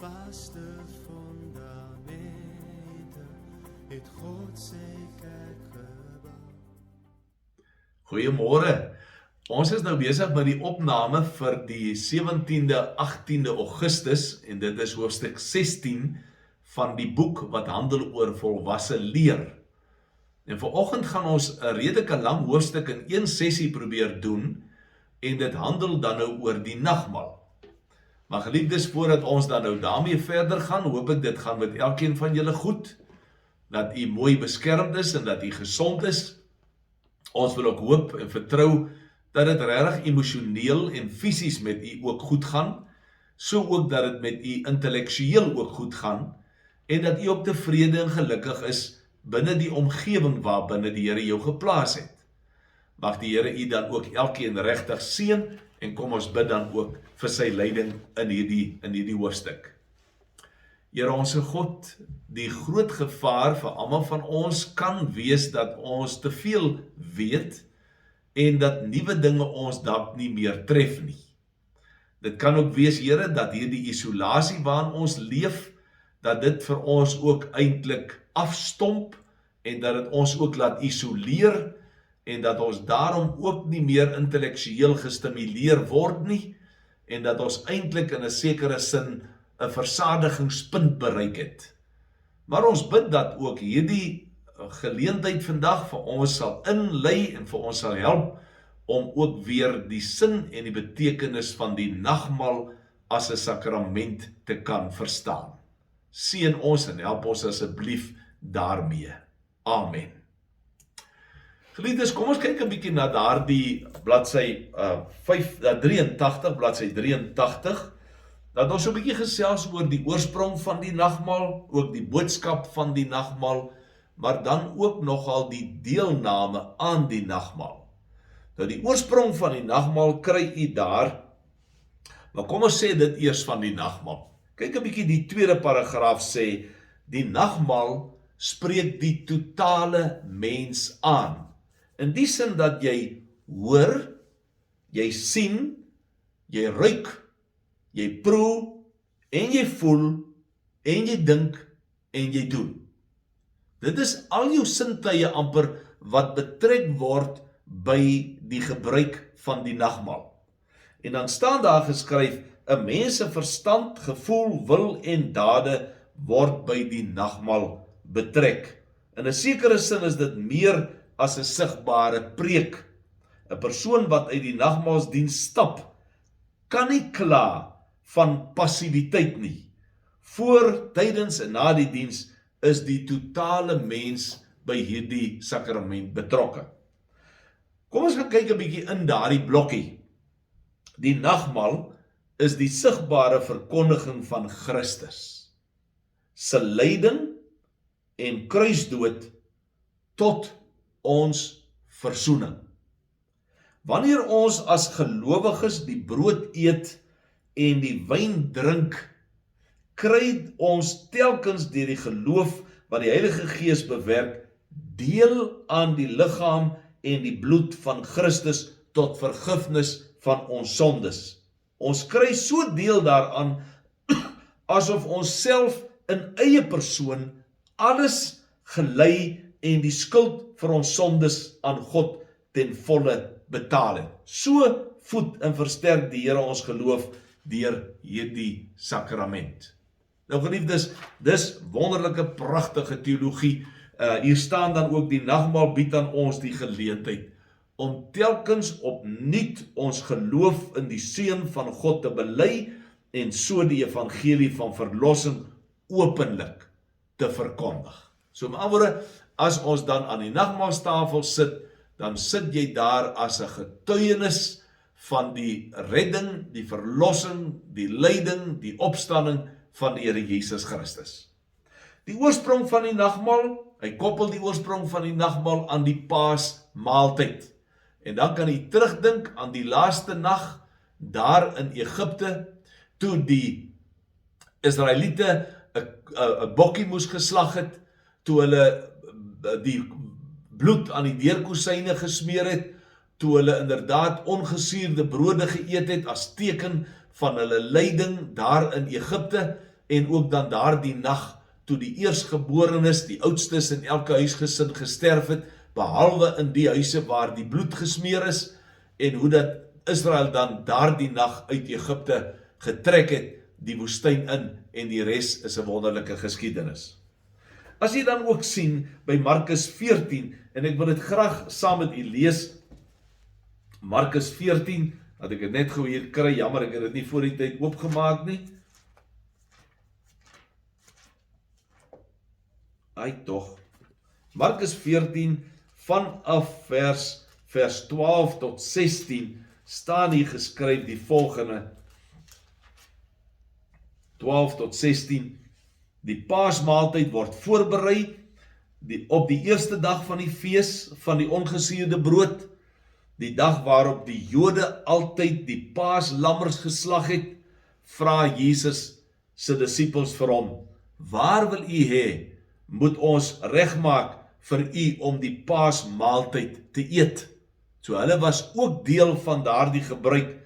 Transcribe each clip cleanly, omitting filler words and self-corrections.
vaste fundamente het God sy kerk gebou. Goeiemôre. Ons is nou besig met die opname vir die 17de, 18de Augustus en dit is hoofstuk 16 van die boek wat handel oor volwasse leer. En vanoggend gaan ons 'n redelike lang hoofstuk in een sessie probeer doen en dit handel dan nou oor die nagmaal. Maar geliefdes, voordat ons dan nou daarmee verder gaan, hoop ek dit gaan met elkeen van julle goed, dat u mooi beskermd is en dat u gesond is. Ons wil ook hoop en vertrou dat dit regtig emosioneel en fisies met u ook goed gaan, so ook dat dit met u intellektueel ook goed gaan, en dat u ook tevrede en gelukkig is binne die omgewing waarbinne die Here jou geplaas het. Mag die Here u dan ook elkeen regtig seën, en kom ons bid dan ook vir sy leiding in hierdie hoofstuk. Here onse God, die groot gevaar vir almal van ons kan wees dat ons te veel weet en dat nuwe dinge ons dalk nie meer tref nie. Dit kan ook wees, Here, dat hierdie isolasie waarin ons leef, dat dit vir ons ook eintlik afstomp en dat dit ons ook laat isoleer en dat ons daarom ook nie meer intellektueel gestimuleer word nie en dat ons eintlik in 'n sekere sin 'n versadigingspunt bereik het. Maar ons bid dat ook hierdie geleentheid vandag vir ons sal inlei en vir ons sal help om ook weer die sin en die betekenis van die nagmaal as 'n sakrament te kan verstaan. Seën ons en help ons asseblief daarmee. Amen. Geliefdes, kom ons kyk 'n bietjie na daardie bladsy 83, bladsy 83, dat ons so 'n bietjie gesels oor die oorsprong van die nagmaal, ook die boodskap van die nagmaal, maar dan ook nogal die deelname aan die nagmaal. Nou die oorsprong van die nagmaal kry u daar, maar kom ons sê dit eers van die nagmaal. Kyk 'n bietjie, die tweede paragraaf sê, die nagmaal spreek die totale mens aan. In die sin dat jy hoor, jy sien, jy ruik, jy proe, en jy voel, en jy dink, en jy doen. Dit is al jou sintuie amper wat betrek word by die gebruik van die nagmaal. En dan staan daar geskryf, 'n mens se verstand, gevoel, wil en dade word by die nagmaal betrek. In 'n sekere sin is dit meer as 'n sigbare preek. 'n Persoon wat uit die nagmaalsdiens stap, kan nie kla van passiwiteit nie. Voor, tydens en na die diens is die totale mens by hierdie sakrament betrokke. Kom ons gaan kyk 'n bietjie in daardie blokkie. Die nagmaal is die sigbare verkondiging van Christus se lyding en kruisdood tot ons versoening. Wanneer ons as gelowiges die brood eet en die wyn drink, kry ons telkens deur die geloof wat die Heilige Gees bewerk, deel aan die liggaam en die bloed van Christus tot vergifnis van ons sondes. Ons kry so deel daaraan asof ons self in eie persoon alles gelei en die skuld vir ons sondes aan God ten volle betaal het. So voed en versterk die Here ons geloof deur hierdie sakrament. Nou geliefdes, dis wonderlike pragtige teologie. Hier staan dan ook die nagmaal bied aan ons die geleentheid om telkens opnuut ons geloof in die seun van God te bely en so die evangelie van verlossing openlik te verkondig. So met ander woorde, as ons dan aan die nagmaalstafel sit, dan sit jy daar as 'n getuienis van die redding, die verlossing, die lyding, die opstanding van die Here Jesus Christus. Die oorsprong van die nagmaal, hy koppel die oorsprong van die nagmaal aan die Paasmaaltyd. En dan kan jy terugdink aan die laaste nag daar in Egipte, toe die Israeliete 'n bokkie moes geslag het, toe hulle die bloed aan die deurkosyne gesmeer het, toe hulle inderdaad ongesuurde brode geëet het as teken van hulle lyding daar in Egipte, en ook dan daardie nag toe die eerstgeborenes, die oudstes in elke huisgesin gesterf het, behalwe in die huise waar die bloed gesmeer is, en hoe dat Israel dan daardie nag uit Egipte getrek het, die woestyn in, en die res is 'n wonderlike geskiedenis. As jy dan ook sien by Markus 14, en ek wil dit graag saam met u lees, Markus 14, dat ek het net gou hier kry, jammer ek het dit nie voor die tyd oopgemaak nie. Ai tog, Markus 14, vanaf vers 12 tot 16, staan hier geskryf die volgende, 12 tot 16, die paasmaaltyd word voorberei, op die eerste dag van die fees van die ongesuurde brood, die dag waarop die Jode altyd die paaslammers geslag het, vra Jesus se disippels vir hom, waar wil u hê, moet ons regmaak vir u om die paasmaaltyd te eet? So hulle was ook deel van daardie gebruik,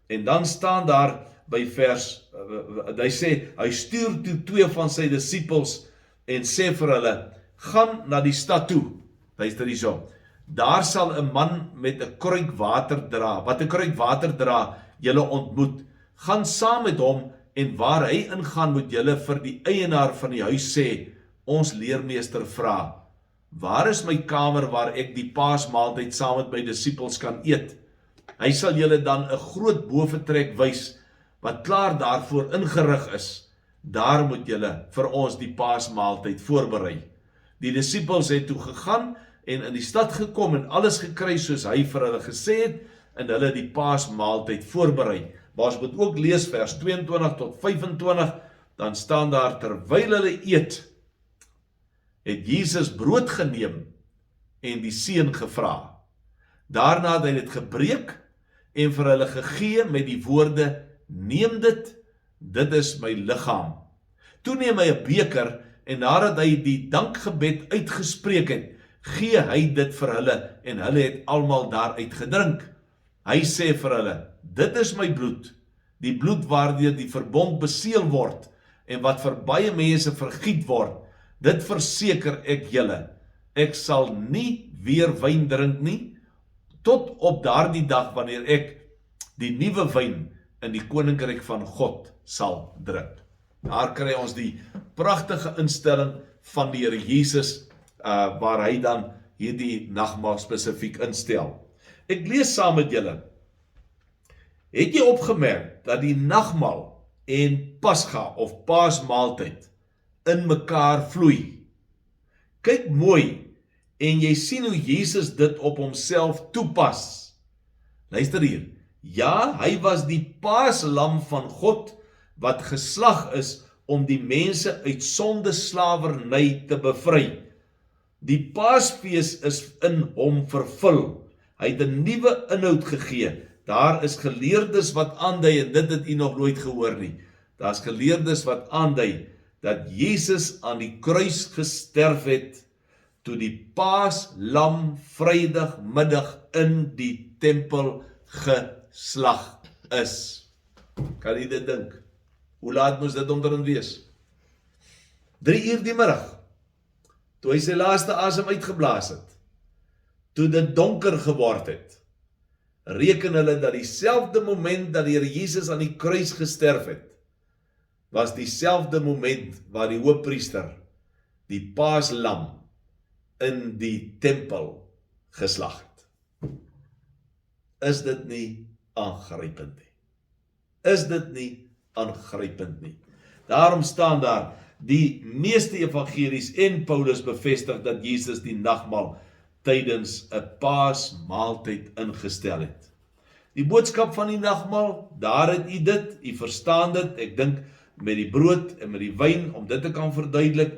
en dan staan daar by hy sê, hy stuur toe 2 van sy disippels, en sê vir hulle, gaan na die stad toe, luister hierso, daar sal 'n man met 'n kruik water dra, wat 'n kruik water dra, julle ontmoet, gaan saam met hom, en waar hy ingaan moet julle vir die eienaar van die huis sê, ons leermeester vra, waar is my kamer waar ek die paasmaaltyd saam met my disippels kan eet? Hy sal julle dan 'n groot boventrek wys, wat klaar daarvoor ingerig is, daar moet julle vir ons die paasmaaltyd voorberei. Die disippels het toe gegaan, en in die stad gekom, en alles gekry soos hy vir hulle gesê het, en hulle die paasmaaltyd voorberei. Maar ons moet ook lees vers 22 tot 25, dan staan daar, terwyl hulle eet, het Jesus brood geneem, en die seën gevra. Daarna het hy dit gebreek, en vir hulle gegee met die woorde, neem dit is my liggaam. Toe neem hy 'n beker, en nadat hy die dankgebed uitgespreek het, gee hy dit vir hulle, en hulle het almal daaruit gedrink. Hy sê vir hulle, dit is my bloed, die bloed waardeur die verbond beseël word, en wat vir baie mense vergiet word, dit verseker ek julle, ek sal nie weer wyn drink nie, tot op daardie dag wanneer ek die nuwe wyn in die koninkryk van God sal drink. Daar kry ons die pragtige instelling van die Here Jesus, waar hy dan hierdie nagmaal spesifiek instel. Ek lees saam met julle. Het jy opgemerk dat die nagmaal en Pasga of paasmaaltyd in mekaar vloei? Kyk mooi, en jy sien hoe Jesus dit op homself toepas. Luister hier, ja, hy was die paaslam van God, wat geslag is om die mense uit sondeslawerny te bevry. Die paasfees is in hom vervul. Hy het 'n nuwe inhoud gegee. Daar is geleerdes wat aandui, en dit het u nog nooit gehoor nie. Daar is geleerdes wat aandui dat Jesus aan die kruis gesterf het toe die paaslam Vrydagmiddag in die tempel geslag is. Kan jy dit dink? Hoe laat moes dit omtrent wees? 3 uur die middag, toe hy sy laaste asem uitgeblaas het, toe dit donker geword het, reken hulle dat dieselfde moment dat die Here Jesus aan die kruis gesterf het, was dieselfde moment waar die hoofpriester die paaslam in die tempel geslag het. Is dit nie aangrypend nie? Is dit nie aangrypend nie? Daarom staan daar, die meeste evangelies en Paulus bevestig dat Jesus die nagmaal tydens 'n paasmaaltyd ingestel het. Die boodskap van die nagmaal, daar het u dit, u verstaan dit, ek dink met die brood en met die wyn, om dit te kan verduidelik,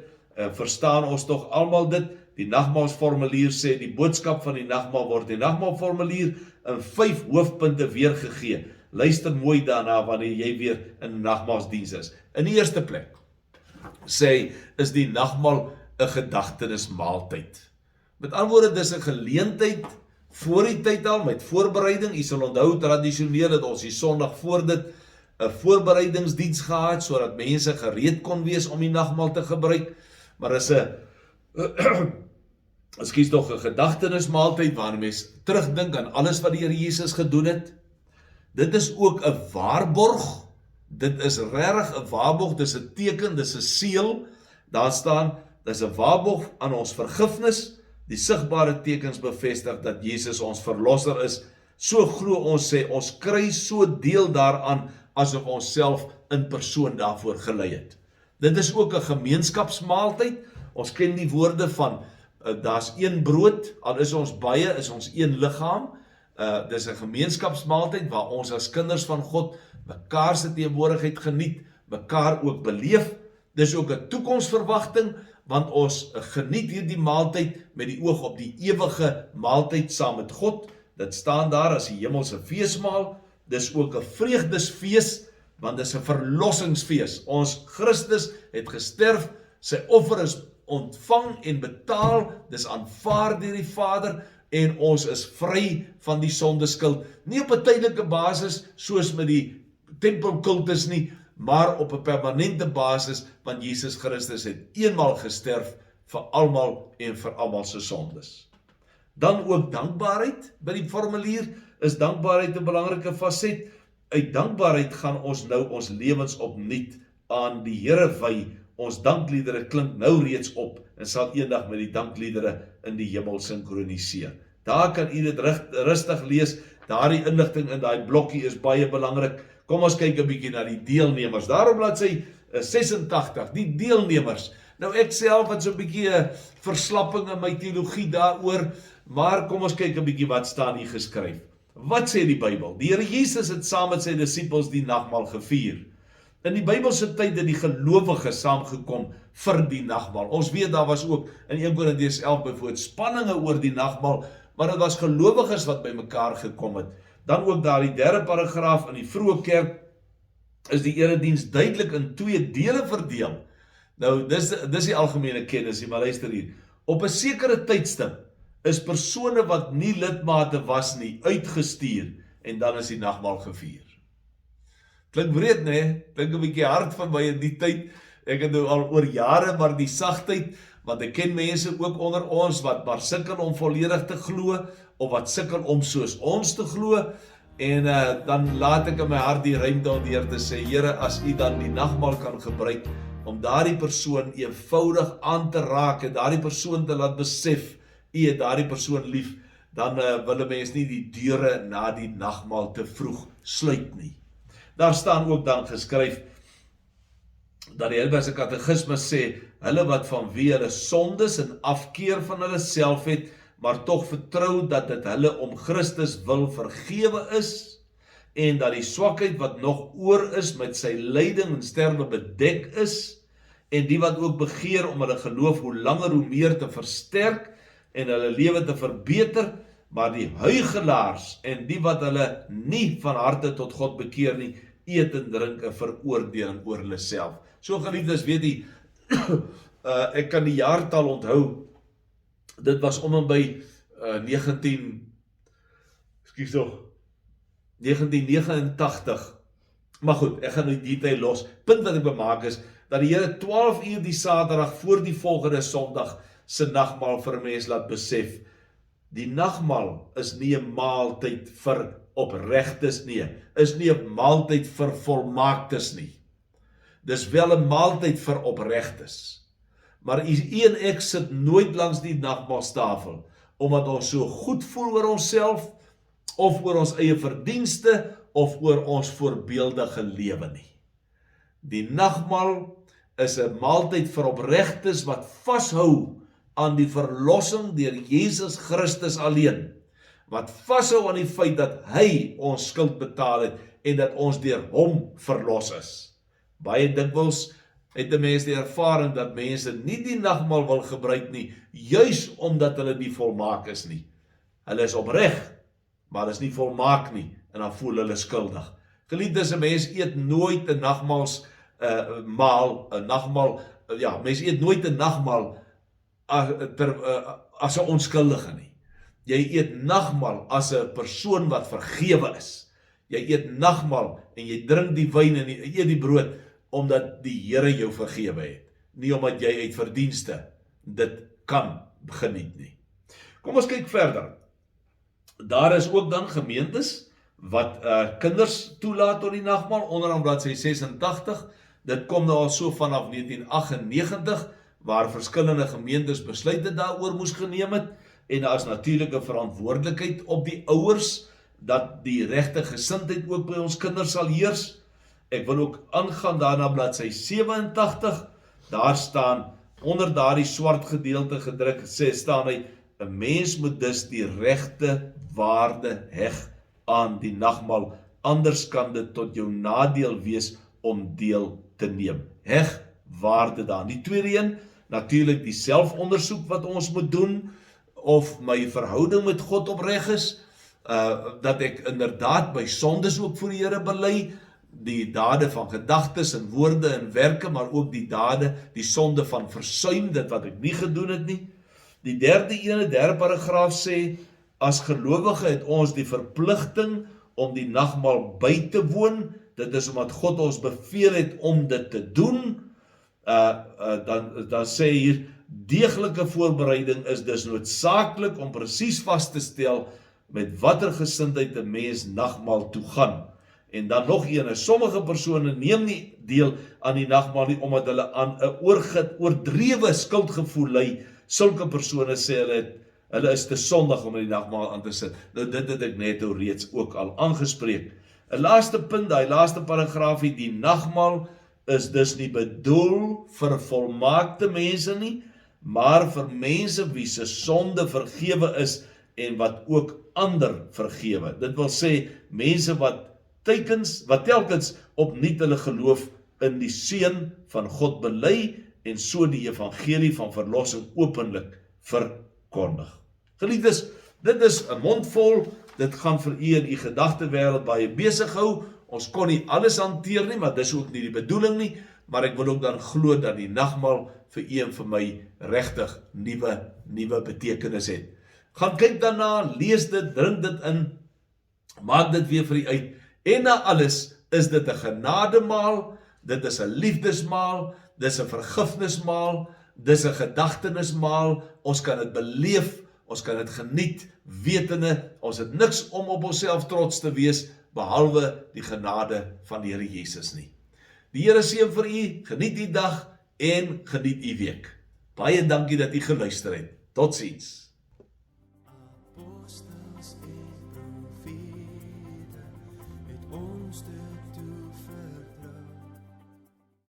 verstaan ons tog almal dit. Die nagmaalsformulier sê, die boodskap van die nagmaal word die nagmaalformulier in 5 hoofpunte weergegee. Luister mooi daarna wanneer jy weer in nagmaalsdiens is. In die eerste plek, sê, is die nagmaal 'n gedagtenismaaltyd. Met ander woorde, dis 'n geleentheid voor die tyd al, met voorbereiding. Jy sal onthou tradisioneel dat ons die Sondag voor dit 'n voorbereidingsdiens gehad, sodat mense gereed kon wees om die nagmaal te gebruik, maar is 'n Ekskuus tog 'n gedagtenismaaltyd waarin mens terugdink aan alles wat die Here Jesus gedoen het. Dit is ook 'n waarborg. Dit is regtig 'n waarborg, dis 'n teken, dis 'n seël. Daar staan, dis 'n waarborg aan ons vergifnis. Die sigbare tekens bevestig dat Jesus ons verlosser is. So glo ons sê, ons kry so deel daaraan asof ons self in persoon daarvoor gelei het. Dit is ook 'n gemeenskapsmaaltyd. Ons ken die woorde van daar's een brood, al is ons baie, is ons een liggaam. Dis 'n gemeenskapsmaaltyd waar ons as kinders van God mekaar se teenwoordigheid geniet, mekaar ook beleef. Dis ook 'n toekomsverwagting, want ons geniet hierdie maaltyd met die oog op die ewige maaltyd saam met God. Dit staan daar as die hemelse feesmaal. Dis ook 'n vreugdesfees, want dis 'n verlossingsfees. Ons Christus het gesterf, sy offer is ontvang en betaal, dis aanvaar deur die Vader, en ons is vry van die sondeskuld. Nie op 'n tydelike basis, soos met die tempelkultus nie, maar op 'n permanente basis, want Jesus Christus het eenmaal gesterf vir almal en vir almal se sondes. Dan ook dankbaarheid. By die formulier is dankbaarheid 'n belangrike faset. Uit dankbaarheid gaan ons nou ons lewens opnuut aan die Here wy. Ons dankliedere klink nou reeds op en sal eendag met die dankliedere in die hemel sinkroniseer. Daar kan u dit rustig lees. Daardie inligting in daai blokkie is baie belangrik. Kom ons kyk 'n bietjie na die deelnemers. Daarom bladsy 86, die deelnemers. Nou ek self het so 'n bietjie 'n verslapping in my teologie daaroor, maar kom ons kyk 'n bietjie wat staan hier geskryf. Wat sê die Bybel? Die Here Jesus het saam met sy disippels die nagmaal gevier. In die Bybelse tyd het die gelowiges saamgekom vir die nagmaal. Ons weet daar was ook in 1 Korintiërs 11 byvoorbeeld spanninge oor die nagmaal, maar dit was gelowiges wat by mekaar gekom het. Dan ook daar die 3de paragraaf in die vroeë kerk is die erediens duidelik in 2 dele verdeel. Nou, dis die algemene kennis, maar luister hier. Op 'n sekere tydstip is persone wat nie lidmate was nie, uitgestuur, en dan is die nagmaal gevier. Klink wreed, nee? Klink 'n bietjie hard van my in die tyd. Ek het nou al oor jare maar die sagtheid, want ek ken mense ook onder ons wat maar sukkel om volledig te glo, of wat sukkel om soos ons te glo, en dan laat ek in my hart die ruimte om deur te sê, Here, as u dan die nagmaal kan gebruik, om daardie persoon eenvoudig aan te raak, en daardie persoon te laat besef, u het daardie persoon lief, dan wil 'n mens nie die deure na die nagmaal te vroeg sluit nie. Daar staan ook dan geskryf, dat die Heidelbergse Katekismes sê, hulle wat van wie hulle sondes en afkeer van hulle self het, maar tog vertrou dat dit hulle om Christus wil vergewe is, en dat die swakheid wat nog oor is met sy lyding en sterwe bedek is, en die wat ook begeer om hulle geloof hoe langer hoe meer te versterk, en hulle lewe te verbeter, maar die huigelaars en die wat hulle nie van harte tot God bekeer nie, eet en drink 'n veroordeling oor hulle self. So geliefdes, weet jy, ek kan die jaartal onthou, dit was om en by 1989, maar goed, ek gaan nou die detail los. Punt wat ek bemaak is, dat die Here 12 uur die Saterdag voor die volgende Sondag se nagmaal vir 'n mens laat besef, die nagmaal is nie 'n maaltyd vir opregtes nie, is nie 'n maaltyd vir volmaaktes nie. Dis wel 'n maaltyd vir opregtes. Maar u en ek sit nooit langs die nagmaalstafel, omdat ons so goed voel oor onsself, of oor ons eie verdienste, of oor ons voorbeeldige lewe nie. Die nagmaal is 'n maaltyd vir opregtes wat vashou aan die verlossing deur Jesus Christus alleen, wat vashou aan die feit dat hy ons skuld betaal het, en dat ons deur hom verlos is. Baie dikwels het 'n mens die ervaring dat mense nie die nagmaal wil gebruik nie, juis omdat hulle nie volmaak is nie. Hulle is opreg, maar is nie volmaak nie, en dan voel hulle skuldig. Geliefdes, 'n mens eet nooit 'n nagmaals mens eet nooit 'n nagmaal as 'n onskuldige nie. Jy eet nagmaal as 'n persoon wat vergewe is. Jy eet nagmaal en jy drink die wyn en jy eet die brood omdat die Here jou vergewe het. Nie omdat jy uit verdienste dit kan geniet nie. Kom ons kyk verder. Daar is ook dan gemeentes wat kinders toelaat tot die nagmaal, onderaan bladsy 86. Dit kom nou al so vanaf 1998, waar verskillende gemeentes besluite daaroor moes geneem het, en daar is natuurlike verantwoordelikheid op die ouers, dat die regte gesindheid ook by ons kinders sal heers. Ek wil ook aangaan daarna bladsy 87, daar staan, onder daardie swart gedeelte gedruk, staan hy, 'n mens moet dus die regte waarde heg aan die nagmaal, anders kan dit tot jou nadeel wees om deel te neem. Heg waarde daar. Die tweede een, natuurlik die selfondersoek wat ons moet doen, of my verhouding met God opreg is, dat ek inderdaad by sondes ook voor die Here bely, die dade van gedagtes en woorde en werke, maar ook die dade, die sonde van versuim, dit wat ek nie gedoen het nie. Die derde paragraaf sê, as gelowige het ons die verpligting om die nagmaal by te woon, dit is omdat God ons beveel het om dit te doen, dan sê hier, deeglike voorbereiding is dus noodsaaklik om presies vas te stel met watter gesindheid 'n mens nagmaal toe gaan. En dan nog een, sommige persone neem nie deel aan die nagmaal nie, omdat hulle aan 'n oordrewe skuldgevoel ly. Sulke persone sê hulle is te sondig om in die nagmaal aan te sit. Nou dit het ek net reeds ook al aangespreek. 'n laaste punt, die laaste paragraafie, die nagmaal is dus nie bedoel vir volmaakte mense nie, maar vir mense wie se sonde vergewe is en wat ook ander vergewe. Dit wil sê, mense wat telkens opnuut hulle geloof in die seun van God bely en so die evangelie van verlossing openlik verkondig. Geliefdes, dit is 'n mondvol, dit gaan vir u en u gedagtewêreld baie besig hou. Ons kon nie alles hanteer nie, maar dis ook nie die bedoeling nie, maar ek wil ook dan glo dat die nagmaal vir u en vir my regtig nuwe betekenis het. Gaan kyk daarna, lees dit, drink dit in, maak dit weer vir u uit. En na alles is dit 'n genademaal, dit is 'n liefdesmaal, dis 'n vergifnismaal, dis 'n gedagtenismaal, ons kan dit beleef, ons kan dit geniet, wetende, ons het niks om op onsself trots te wees, behalwe die genade van die Here Jesus nie. Die Here seën vir u, geniet die dag en geniet u week. Baie dankie dat u geluister het. Totsiens. Apostels en profete het ons te